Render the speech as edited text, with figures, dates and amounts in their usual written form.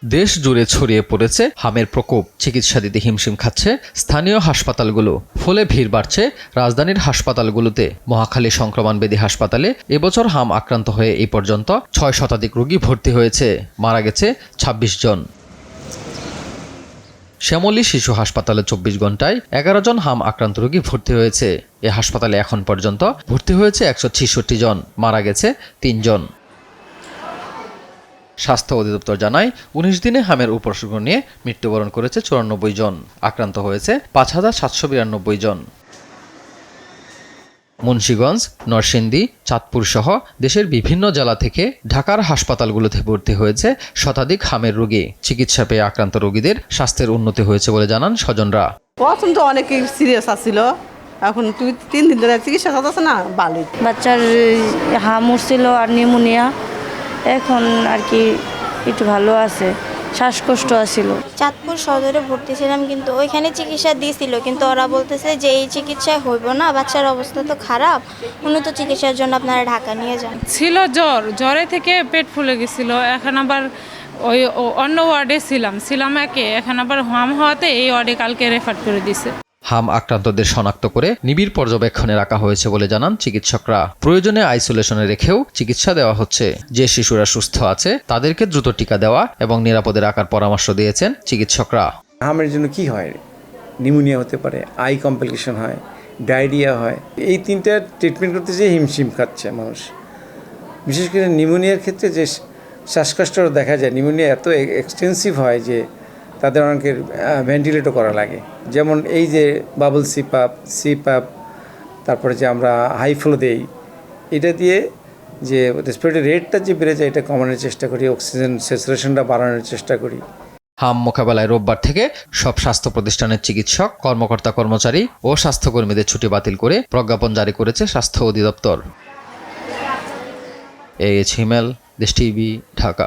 দেশ জুড়ে ছড়িয়ে পড়েছে হামের প্রকোপ। চিকিৎসা দিতে হিমশিম খাচ্ছে স্থানীয় হাসপাতালগুলো। ফলে ভিড় বাড়ছে রাজধানীর হাসপাতালগুলোতে। মহাখালী সংক্রমণবেদী হাসপাতালে এবছর হাম আক্রান্ত হয়ে এই পর্যন্ত ৬ শতাধিক রোগী ভর্তি হয়েছে। মারা গেছে ২৬ জন। শ্যামলী শিশু হাসপাতালে ২৪ ঘন্টায় ১১ জন হাম আক্রান্ত রোগী ভর্তি হয়েছে। এ হাসপাতালে এখন পর্যন্ত ভর্তি হয়েছে ১৬৬ জন, মারা গেছে ৩ জন। স্বাস্থ্য অধিদপ্তর জানায় ১৯ দিনে হামের উপসর্গ নিয়ে মৃত্যুবরণ করেছে ৯৪ জন, আক্রান্ত হয়েছে ৫,৭৯২ জন। মুন্সিগঞ্জ, নরসিংদী, চাঁদপুর সহ দেশের বিভিন্ন জেলা থেকে ঢাকার হাসপাতালগুলোতে ভর্তি হয়েছে শতাধিক হামের রোগী। চিকিৎসা পেয়ে আক্রান্ত রোগীদের স্বাস্থ্যের উন্নতি হয়েছে বলে জানান স্বজনরা। প্রথম তো অনেকে সিরিয়াস আসছিল, এখন ৩ দিন ধরে চিকিৎসা চলতেছে না, ভালোই। বাচ্চার হাম উঠছিল আর নিউমোনিয়া, এখন আর কি একটু ভালো আছে। শ্বাসকষ্ট আছিল। চাঁদপুর সদরে ভর্তি ছিলাম, কিন্তু ওইখানে চিকিৎসা দিয়েছিল, কিন্তু ওরা বলতেছে যে এই চিকিৎসায় হইব না, বাচ্চার অবস্থা তো খারাপ, উন্নত চিকিৎসার জন্য আপনারা ঢাকা নিয়ে যান। ছিল জ্বরে থেকে পেট ফুলে গেছিল, এখন আবার ওই অন্য ওয়ার্ডে ছিলাম একে, এখন আবার হাম হওয়াতে এই ওয়ার্ডে কালকে রেফার করে দিছে। হাম আক্রান্তদের শনাক্ত করে নিবিড় পর্যবেক্ষণে রাখা হয়েছে বলে জানান চিকিৎসকরা। প্রয়োজনে আইসোলেশনে রেখেও চিকিৎসা দেওয়া হচ্ছে। যে শিশুরা সুস্থ আছে তাদেরকে দ্রুত টিকা দেওয়া এবং নিরাপদে রাখার পরামর্শ দিয়েছেন চিকিৎসকরা। হামের জন্য কি হয়? নিউমোনিয়া হতে পারে, আই কমপ্লিকেশন হয়, ডায়রিয়া হয়। এই 3টা ট্রিটমেন্ট করতে যে হিমশিম খাচ্ছে মানুষ। বিশেষ করে নিউমোনিয়ার ক্ষেত্রে যে শ্বাসকষ্টটা দেখা যায়, নিউমোনিয়া এত এক্সটেন্সিভ হয় যে তাদের অনেকের ভেন্টিলেটর করা লাগে। যেমন এই যে বাবল সিপ্যাপ, তারপরে যে আমরা হাই ফ্লো দেই, এটা দিয়ে যে রেসপিরেটরি রেটটা যে বেড়ে যায় এটা কমানোর চেষ্টা করি, অক্সিজেন স্যাচুরেশনটা বাড়ানোর চেষ্টা করি। হাম মোকাবেলায় রোববার থেকে সব স্বাস্থ্য প্রতিষ্ঠানের চিকিৎসক, কর্মকর্তা কর্মচারী ও স্বাস্থ্যকর্মীদের ছুটি বাতিল করে প্রজ্ঞাপন জারি করেছে স্বাস্থ্য অধিদপ্তর। AH হিমেল, দেশ টিভি, ঢাকা।